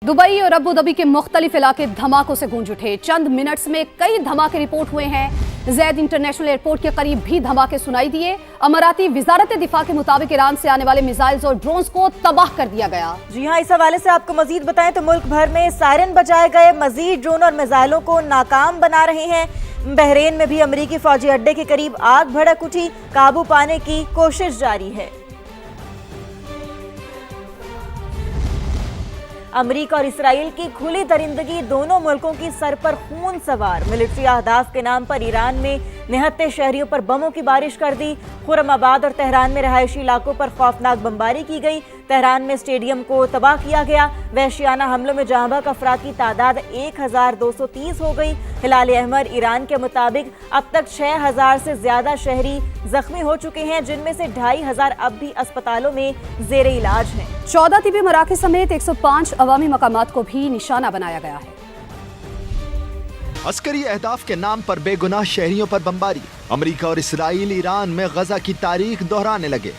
Dubai और Abu Dhabi के मुख्तलिफ इलाके धमाकों से गूंज उठे। चंद मिनट्स में कई धमाके रिपोर्ट हुए हैं। ज़ैद इंटरनेशनल एयरपोर्ट के करीब भी धमाके सुनाई दिए। अमाराती वजारत दिफा के मुताबिक ईरान से आने वाले मिसाइल्स और ड्रोन्स को तबाह कर दिया गया। जी हाँ, इस हवाले से आपको मजीद बताएं तो मुल्क भर में सायरन बजाए गए, मजीद ड्रोन और मिसाइलों को नाकाम बना रहे हैं। बहरीन में भी अमरीकी फौजी अड्डे के करीब आग भड़क उठी, काबू पाने की कोशिश जारी है। अमरीका और इसराइल की खुली दरिंदगी दोनों मुल्कों की सर पर खून सवार। मिलिट्री अहदाफ के नाम पर ईरान में निहत्ते शहरियों पर बमों की बारिश कर दी। खुर्रमाबाद और तेहरान में रहायशी इलाकों पर खौफनाक बमबारी की गई। तेहरान में स्टेडियम को तबाह किया गया। वहशियाना हमलों में जहां बहक अफराद की तादाद 1230 हो गई। हिलाल अहमर ईरान के मुताबिक अब तक 6000 से ज्यादा शहरी जख्मी हो चुके हैं, जिनमें से 2500 अब भी अस्पतालों में जेरे इलाज हैं। 14 तिबी मराकज़ समेत 105 अवामी मकामात को भी निशाना बनाया गया है। अस्करी अहदाफ के नाम पर बेगुनाह शहरियों पर बमबारी। अमरीका और इसराइल ईरान में गजा की तारीख दोहराने लगे।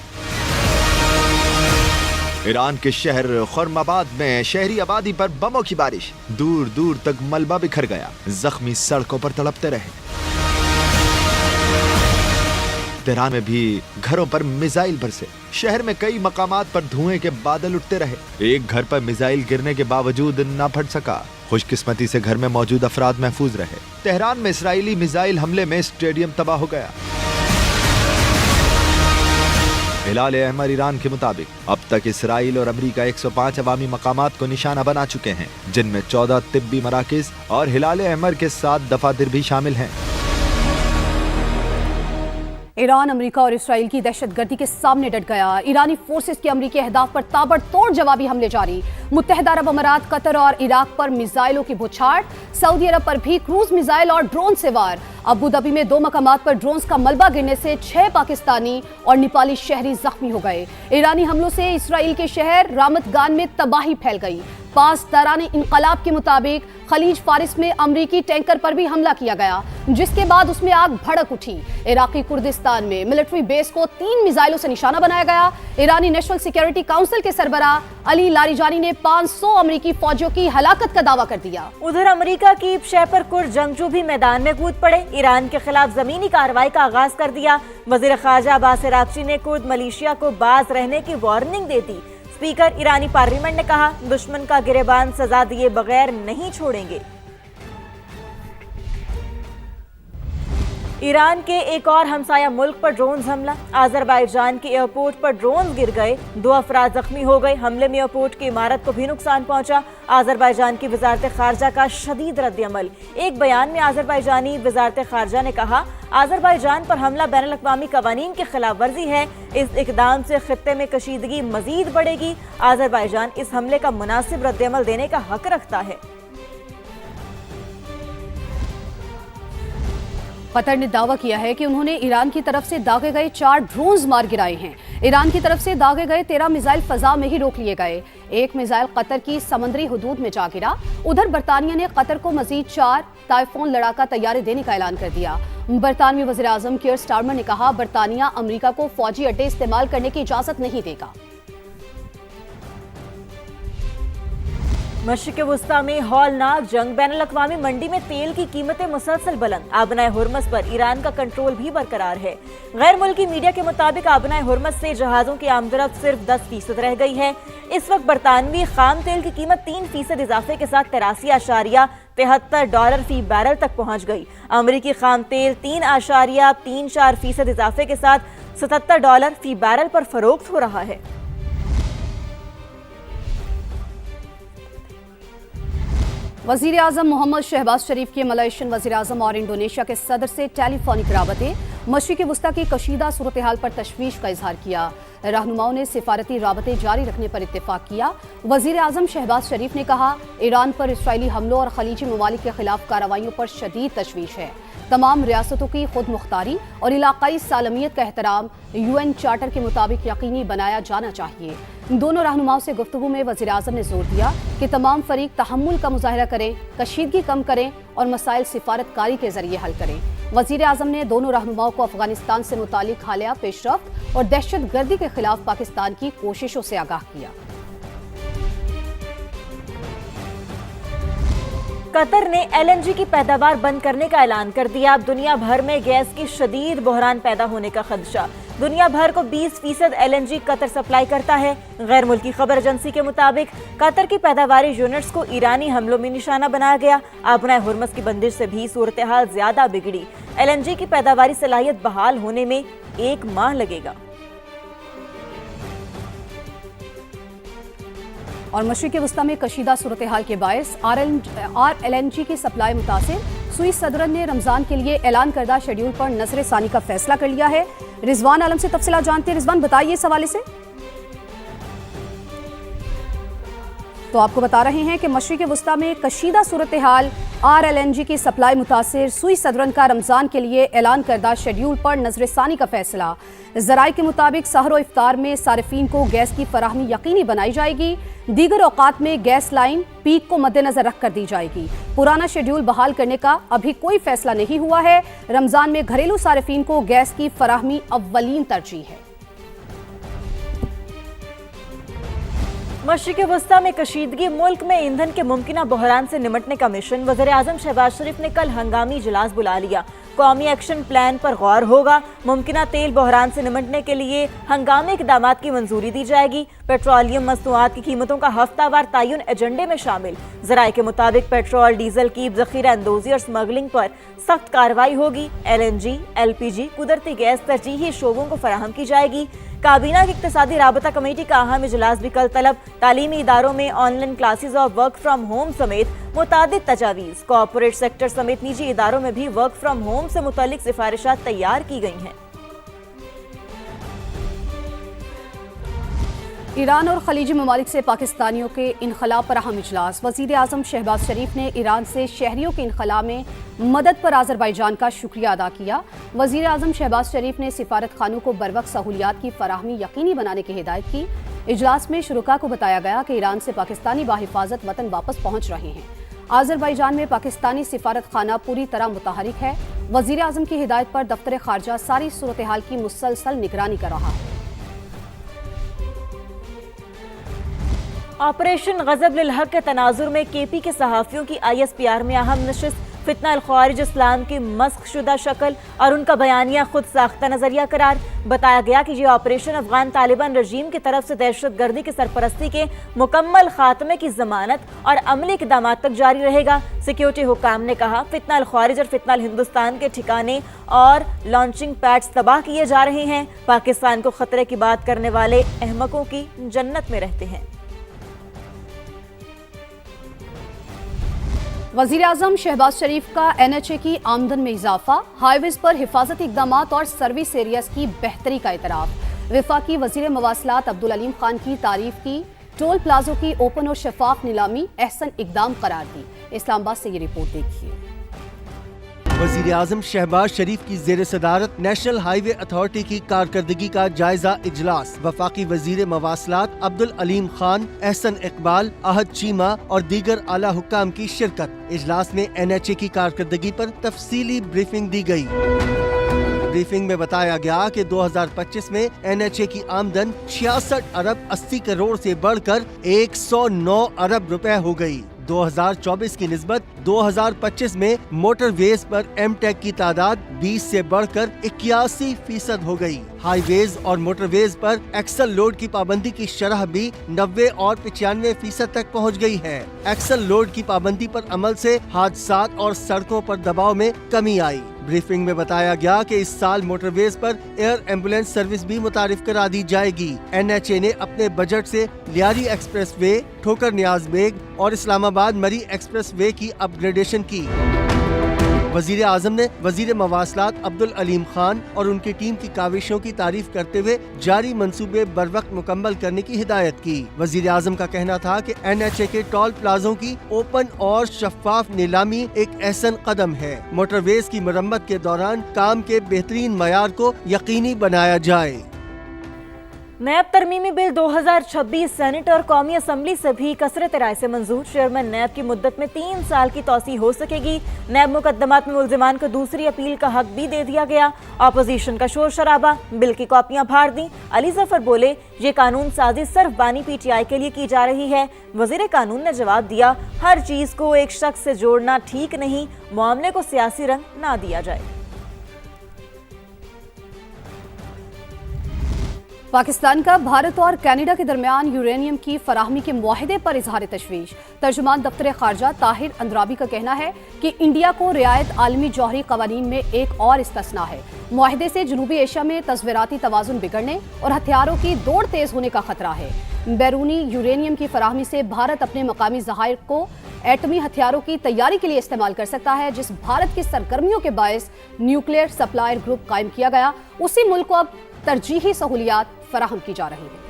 ईरान के शहर खुर्रमाबाद में शहरी आबादी पर बमों की बारिश। दूर दूर तक मलबा बिखर गया। जख्मी सड़कों पर तड़पते रहे। तेहरान में भी घरों पर मिसाइल बरसे। शहर में कई मकामात पर धुएं के बादल उठते रहे। एक घर पर मिसाइल गिरने के बावजूद न फट सका। खुशकिस्मती से घर में मौजूद अफराद महफूज रहे। तेहरान में इसराइली मिसाइल हमले में स्टेडियम तबाह हो गया। हिलाल अहमर ईरान के मुताबिक अब तक इसराइल और अमरीका 105 अवामी मकामात को निशाना बना चुके हैं, जिनमें 14 तिब्बी मराकिज और हिलाल अहमर के 7 दफातर भी शामिल हैं। ईरान अमेरिका और इसराइल की दहशतगर्दी के सामने डट गया। ईरानी फोर्सेस के अमरीकी अहदाफ पर ताबड़तोड़ जवाबी हमले जारी। मुत्तहिदा अरब अमारात, कतर और इराक पर मिसाइलों की बौछार। सऊदी अरब पर भी क्रूज मिसाइल और ड्रोन से वार। अबू धाबी में 2 मकामात पर ड्रोन्स का मलबा गिरने से 6 पाकिस्तानी और नेपाली शहरी जख्मी हो गए। ईरानी हमलों से इसराइल के शहर रामतगान में तबाही फैल गई। पासदारान इनकलाब के मुताबिक खलीज फारिस में अमरीकी टैंकर पर भी हमला किया गया, जिसके बाद उसमें आग भड़क उठी। इराकी कुर्दिस्तान में मिलिट्री बेस को 3 मिसाइलों से निशाना बनाया गया। ईरानी नेशनल सिक्योरिटी काउंसिल के सरबराह अली लारिजानी ने 500 अमरीकी फौजियों की हलाकत का दावा कर दिया। उधर अमरीका की शहर कुर जंगजू भी मैदान में कूद पड़े। ईरान के खिलाफ जमीनी कार्रवाई का आगाज कर दिया। वजीर खारजा अब्बास अरागची ने कुर्द मलेशिया को बाज रहने की वार्निंग दे दी। स्पीकर ईरानी पार्लियामेंट ने कहा, दुश्मन का गिरेबान सजा दिए बगैर नहीं छोड़ेंगे। ईरान के एक और हमसाया मुल्क पर ड्रोन हमला। आजरबाईजान के एयरपोर्ट पर ड्रोन गिर गए। 2 अफराद जख्मी हो गए। हमले में एयरपोर्ट की इमारत को भी नुकसान पहुंचा। आजरबाईजान की वजारत खारजा का शदीद रद्द-ए-अमल। एक बयान में आजरबाईजानी वजारत खारजा ने कहा, आजरबाईजान पर हमला बैनुल-अक़वामी कवानीन की खिलाफ वर्जी है। इस इकदाम से खित्ते में कशीदगी मजीद बढ़ेगी। आजरबाईजान इस हमले का मुनासिब रद्द-ए-अमल देने का हक रखता है। कतर ने दावा किया है कि उन्होंने ईरान की तरफ से दागे गए 4 ड्रोन्स मार गिराए हैं। ईरान की तरफ से दागे गए 13 मिसाइल फजा में ही रोक लिए गए। एक मिसाइल कतर की समंदरी हुदूद में जा गिरा। उधर बरतानिया ने कतर को मजीद 4 टाइफून लड़ाका तैयारे देने का ऐलान कर दिया। बरतानवी वज़ीर आज़म कीयर स्टारमर ने कहा, बरतानिया अमरीका को फौजी अड्डे इस्तेमाल करने की इजाजत नहीं देगा। मशरिक़ वुस्ता में हौलनाक जंग। बैनुल-अक़वामी मंडी में तेल की कीमतें मुसलसल बुलंद। आबनाए हुर्मस पर ईरान का कंट्रोल भी बरकरार है। गैर मुल्की मीडिया के मुताबिक आबनाए हुर्मस से जहाज़ों की आमदरफ्त सिर्फ 10% रह गई है। इस वक्त बरतानवी खाम तेल की कीमत 3% इजाफे के साथ $83.73 फी बैरल तक पहुँच गई। अमरीकी खाम तेल 3.34% इजाफे के साथ $77 फी बैरल पर फरोख्त हो रहा है। वज़ीर आज़म मोहम्मद शहबाज शरीफ के मलेशियन वज़ीर आज़म और इंडोनेशिया के सदर से टेलीफोनिक राबते। मशरिक़ वुस्ता की कशीदा सूरत हाल पर तशवीश का इजहार किया। रहनुमाओं ने सिफारती राबते जारी रखने पर इत्तेफाक किया। वज़ीर आज़म शहबाज शरीफ ने कहा, ईरान पर इसराइली हमलों और खलीजी ममालिक के खिलाफ कार्रवाइयों पर शदीद तशवीश है। तमाम रियासतों की खुद मुख्तारी और इलाकाई सालमियत का एहतराम UN चार्टर के मुताबिक यकीनी बनाया जाना चाहिए। दोनों रहनुमाओं से गुफ्तगू में वज़ीर आज़म ने जोर दिया कि तमाम फरीक तहम्मुल का मुजाहिरा करें, कशीदगी कम करें और मसाइल सिफारतकारी के जरिए हल करें। वज़ीर आज़म ने दोनों रहनुमाओं को अफगानिस्तान से मुतालिक हालिया पेशरफ्त और दहशत गर्दी के खिलाफ पाकिस्तान की कोशिशों से आगाह किया। قطر نے LNG کی پیداوار بند کرنے کا اعلان کر دیا. اب دنیا بھر میں گیس کی شدید بحران پیدا ہونے کا خدشہ. دنیا بھر کو 20% LNG قطر سپلائی کرتا ہے. غیر ملکی خبر ایجنسی کے مطابق قطر کی پیداواری یونٹس کو ایرانی حملوں میں نشانہ بنایا گیا. آبنائے ہرمز کی بندش سے بھی صورتحال زیادہ بگڑی. LNG کی پیداواری صلاحیت بحال ہونے میں 1 ماہ لگے گا. اور مشرق وسطی میں کشیدہ صورتحال کے باعث RLNG کی سپلائی متاثر. سوئس صدر نے رمضان کے لیے اعلان کردہ شیڈیول پر نظر ثانی کا فیصلہ کر لیا ہے. رضوان عالم سے تفصیلات جانتے ہیں. رضوان بتائیے اس حوالے سے. تو آپ کو بتا رہے ہیں کہ مشرق وسطی میں کشیدہ صورتحال، RLNG کی سپلائی متاثر. سوئس صدر کا رمضان کے لیے اعلان کردہ شیڈیول پر نظر ثانی کا فیصلہ. ذرائع کے مطابق سحر و افطار میں صارفین کو گیس کی فراہمی یقینی بنائی جائے گی. دیگر اوقات میں گیس لائن پیک کو مد نظر رکھ کر دی جائے گی. پرانا شیڈیول بحال کرنے کا ابھی کوئی فیصلہ نہیں ہوا ہے. رمضان میں گھریلو صارفین کو گیس کی فراہمی اولین ترجیح ہے. مشرق وسطی میں کشیدگی، ملک میں ایندھن کے ممکنہ بحران سے نمٹنے کا مشن. وزیر اعظم شہباز شریف نے کل ہنگامی اجلاس بلا لیا. قومی ایکشن پلان پر غور ہوگا. ممکنہ تیل بحران سے نمٹنے کے لیے ہنگامی اقدامات کی منظوری دی جائے گی. پیٹرولیم مصنوعات کی قیمتوں کا ہفتہ وار تعین ایجنڈے میں شامل. ذرائع کے مطابق پیٹرول ڈیزل کی ذخیرہ اندوزی اور سمگلنگ پر سخت کارروائی ہوگی. LNG، LPG، قدرتی گیس ترجیحی شعبوں کو فراہم کی جائے گی. کابینہ کی اقتصادی رابطہ کمیٹی کا اہم اجلاس بھی کل طلب. تعلیمی اداروں میں آن لائن کلاسز اور ورک فرام ہوم سمیت متعدد تجاویز. کارپوریٹ سیکٹر سمیت نجی اداروں میں بھی ورک فرام ہوم سے متعلق سفارشات تیار کی گئی ہیں. ایران اور خلیجی ممالک سے پاکستانیوں کے انخلاء پر اہم اجلاس. وزیر اعظم شہباز شریف نے ایران سے شہریوں کے انخلاء میں مدد پر آذربائیجان کا شکریہ ادا کیا. وزیر اعظم شہباز شریف نے سفارت خانوں کو بروقت سہولیات کی فراہمی یقینی بنانے کی ہدایت کی. اجلاس میں شرکاء کو بتایا گیا کہ ایران سے پاکستانی بحفاظت وطن واپس پہنچ رہے ہیں. آذربائیجان میں پاکستانی سفارت خانہ پوری طرح متحرک ہے. وزیر اعظم کی ہدایت پر دفتر خارجہ ساری صورتحال کی مسلسل نگرانی کر رہا ہے. آپریشن غضب للحق کے تناظر میں KP کے صحافیوں کی ISPR میں اہم نشست. فتنہ الخوارج اسلام کی مسخ شدہ شکل اور ان کا بیانیہ خود ساختہ نظریہ قرار. بتایا گیا کہ یہ آپریشن افغان طالبان رژیم کی طرف سے دہشت گردی کی سرپرستی کے مکمل خاتمے کی ضمانت اور عملی اقدامات تک جاری رہے گا. سیکیورٹی حکام نے کہا فتنہ الخوارج اور فتنہ الہندوستان کے ٹھکانے اور لانچنگ پیڈز تباہ کیے جا رہے ہیں. پاکستان کو خطرے کی بات کرنے والے احمقوں کی جنت میں رہتے ہیں. وزیر اعظم شہباز شریف کا NHA کی آمدن میں اضافہ. ہائی ویز پر حفاظتی اقدامات اور سروس ایریاز کی بہتری کا اعتراف. وفاقی وزیر مواصلات عبدالعلیم خان کی تعریف کی. ٹول پلازوں کی اوپن اور شفاف نیلامی احسن اقدام قرار دی. اسلام آباد سے یہ رپورٹ دیکھیے. وزیر اعظم شہباز شریف کی زیر صدارت نیشنل ہائی وے اتھارٹی کی کارکردگی کا جائزہ اجلاس. وفاقی وزیر مواصلات عبدالعلیم خان، احسن اقبال، احد چیمہ اور دیگر اعلیٰ حکام کی شرکت. اجلاس میں NHA کی کارکردگی پر تفصیلی بریفنگ دی گئی. بریفنگ میں بتایا گیا کہ 2025 میں NHA کی آمدن 66 ارب 80 کروڑ سے بڑھ کر 109 ارب روپے ہو گئی. 2024 کی نسبت 2025 میں موٹر ویز پر M-Tech کی تعداد 20 سے بڑھ کر 81% ہو گئی. ہائی ویز اور موٹر ویز پر ایکسل لوڈ کی پابندی کی شرح بھی 90 اور 95% تک پہنچ گئی ہے. ایکسل لوڈ کی پابندی پر عمل سے حادثات اور سڑکوں پر دباؤ میں کمی آئی. بریفنگ میں بتایا گیا کہ اس سال موٹر ویز پر ایئر ایمبولینس سروس بھی متعارف کرا دی جائے گی. NHA نے اپنے بجٹ سے لیاری ایکسپریس وے، ٹھوکر نیاز بیگ اور اسلام آباد مری ایکسپریس وے کی اپ گریڈیشن کی. وزیر اعظم نے وزیر مواصلات عبدالعلیم خان اور ان کی ٹیم کی کاوشوں کی تعریف کرتے ہوئے جاری منصوبے بروقت مکمل کرنے کی ہدایت کی. وزیر اعظم کا کہنا تھا کہ NHA کے ٹول پلازوں کی اوپن اور شفاف نیلامی ایک احسن قدم ہے. موٹر ویز کی مرمت کے دوران کام کے بہترین معیار کو یقینی بنایا جائے. नैब तरमीमी बिल 2026 सेनेट और कौमी असम्बली से भी कसरत राय से मंजूर। चेयरमैन नैब की मुद्दत में 3 साल की तौसी हो सकेगी। नैब मुकदमात में मुल्जिमान को दूसरी अपील का हक भी दे दिया गया। अपोजिशन का शोर शराबा, बिल की कॉपियां फाड़ दी। अली जफर बोले, ये कानून साजी सिर्फ बानी PTI के लिए की जा रही है। वजीर कानून ने जवाब दिया, हर चीज को एक शख्स से जोड़ना ठीक नहीं, मामले को सियासी रंग ना दिया जाए। पाकिस्तान का भारत और कनाडा के दरमियान यूरेनियम की फराहमी के मुआहदे पर इजहार तशवीश। तर्जुमान दफ्तर खारजा ताहिर अंद्राबी का कहना है कि इंडिया को रियायत आलमी जौहरी कवानीन में एक और इस्तिस्ना है। मुआहदे से जनूबी एशिया में तस्वीराती तवाजुन बिगड़ने और हथियारों की दौड़ तेज होने का खतरा है। बैरूनी यूरेनियम की फराहमी से भारत अपने मकामी ज़खायर को एटमी हथियारों की तैयारी के लिए इस्तेमाल कर सकता है। जिस भारत की सरगर्मियों के बायस न्यूक्लियर सप्लायर ग्रुप कायम किया गया, उसी मुल्क को अब तरजीही सहूलियात फराहम की जा रही है।